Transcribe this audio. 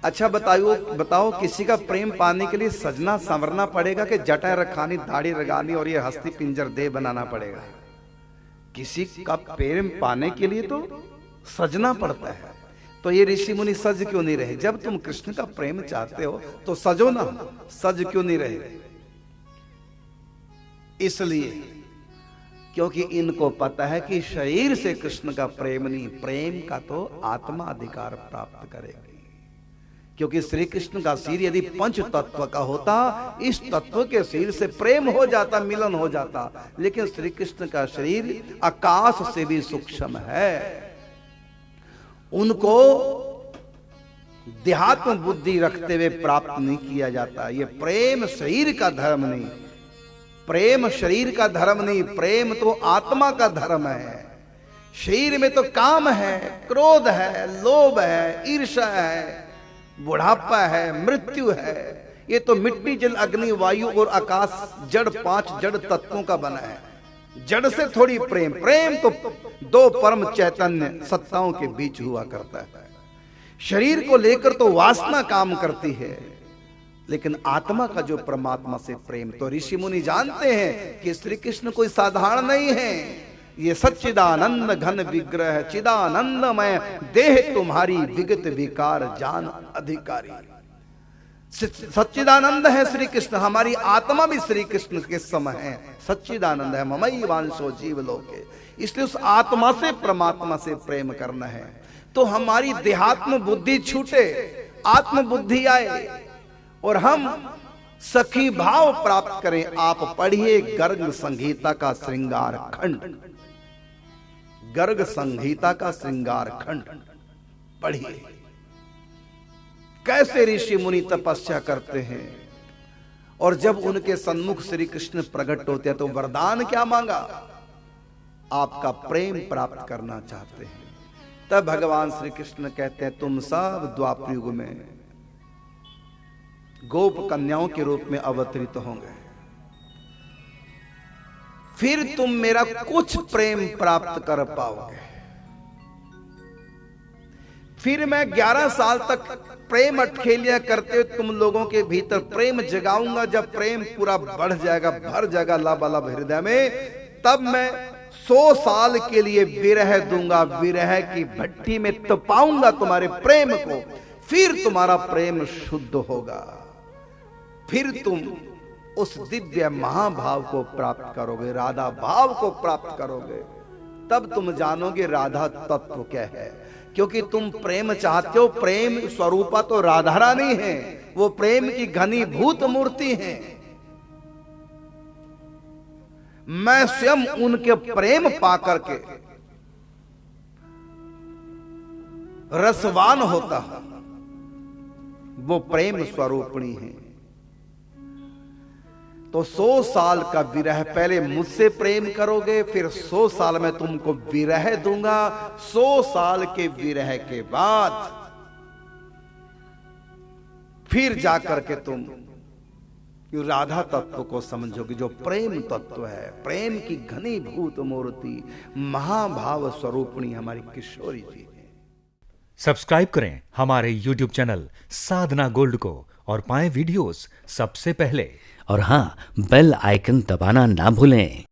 अच्छा बताओ किसी का प्रेम पाने के लिए सजना संवरना पड़ेगा कि जटा रखानी, दाढ़ी लगानी और ये हस्ती पिंजर देह बनाना पड़ेगा? किसी का प्रेम पाने के लिए तो सजना पड़ता है। तो ये ऋषि मुनि सज क्यों नहीं रहे? जब तुम कृष्ण का प्रेम चाहते हो तो सजो ना, सज क्यों नहीं रहे? इसलिए क्योंकि इनको पता है कि शरीर से कृष्ण का प्रेम नहीं, प्रेम का तो आत्मा अधिकार प्राप्त करेगी। क्योंकि श्री कृष्ण का शरीर यदि पंच तत्व का होता, इस तत्व के शरीर से प्रेम हो जाता, मिलन हो जाता। लेकिन श्री कृष्ण का शरीर आकाश से भी सूक्ष्म है। उनको देहात्म बुद्धि रखते हुए प्राप्त नहीं किया जाता। ये प्रेम शरीर का धर्म नहीं, प्रेम शरीर का धर्म नहीं, प्रेम तो आत्मा का धर्म है। शरीर में तो काम है, क्रोध है, लोभ है, ईर्ष्या है, बुढ़ापा है, मृत्यु है। ये तो मिट्टी, जल, अग्नि, वायु और आकाश, जड़, 5 जड़ तत्वों का बना है। जड़ से थोड़ी प्रेम, प्रेम तो 2 परम चैतन्य सत्ताओं के बीच हुआ करता है। शरीर को लेकर तो वासना काम करती है, लेकिन आत्मा का जो परमात्मा से प्रेम, तो ऋषि मुनि जानते हैं कि श्री कृष्ण कोई साधारण नहीं है। ये सच्चिदानंद घन विग्रह, चिदानंदमय देह तुम्हारी, विगत विकार जान अधिकारी। सच्चिदानंद है श्री कृष्ण, हमारी आत्मा भी श्री कृष्ण के सम है, सच्चिदानंद है। ममई वांशो जीव लोके, इसलिए उस आत्मा से, परमात्मा से प्रेम करना है। तो हमारी देहात्म बुद्धि छूटे, आत्म बुद्धि आए और हम सखी भाव प्राप्त करें। आप पढ़िए गर्ग संहिता का श्रृंगार खंड, गर्ग संहिता का श्रृंगार खंड पढ़िए। कैसे ऋषि मुनि तपस्या करते हैं, और जब उनके सन्मुख श्री कृष्ण प्रकट होते हैं तो वरदान क्या मांगा? आपका प्रेम प्राप्त करना चाहते हैं। तब भगवान श्री कृष्ण कहते हैं, तुम सब द्वापर युग में गोप कन्याओं के रूप में अवतरित होंगे, फिर तुम मेरा कुछ प्रेम प्राप्त कर पाओगे। फिर मैं 11 साल तक प्रेम अटखेलिया करते हुए तुम लोगों के भीतर प्रेम जगाऊंगा। जब प्रेम पूरा बढ़ जाएगा, भर जाएगा लबालब हृदय में, तब मैं 100 साल के लिए विरह दूंगा, विरह की भट्टी में तपाऊंगा तुम्हारे प्रेम को। फिर तुम्हारा प्रेम शुद्ध होगा, फिर तुम उस दिव्य महाभाव को प्राप्त करोगे, राधा भाव को प्राप्त करोगे। तब तुम जानोगे राधा तत्व क्या है। क्योंकि तुम प्रेम चाहते हो, प्रेम स्वरूपा तो राधा रानी है, वो प्रेम की घनीभूत मूर्ति है। मैं स्वयं उनके प्रेम पाकर के रसवान होता हूं, वो प्रेम स्वरूपणी है। तो 100 साल का विरह, पहले मुझसे प्रेम करोगे, फिर 100 साल में तुमको विरह दूंगा। 100 साल के विरह के बाद फिर जाकर के तुम राधा तत्व को समझोगे, जो प्रेम तत्व है, प्रेम की घनीभूत मूर्ति, महाभाव स्वरूपणी हमारी किशोरी जी है। सब्सक्राइब करें हमारे YouTube चैनल साधना गोल्ड को और पाएं वीडियोस सबसे पहले। और हाँ, बेल आइकन दबाना ना भूलें।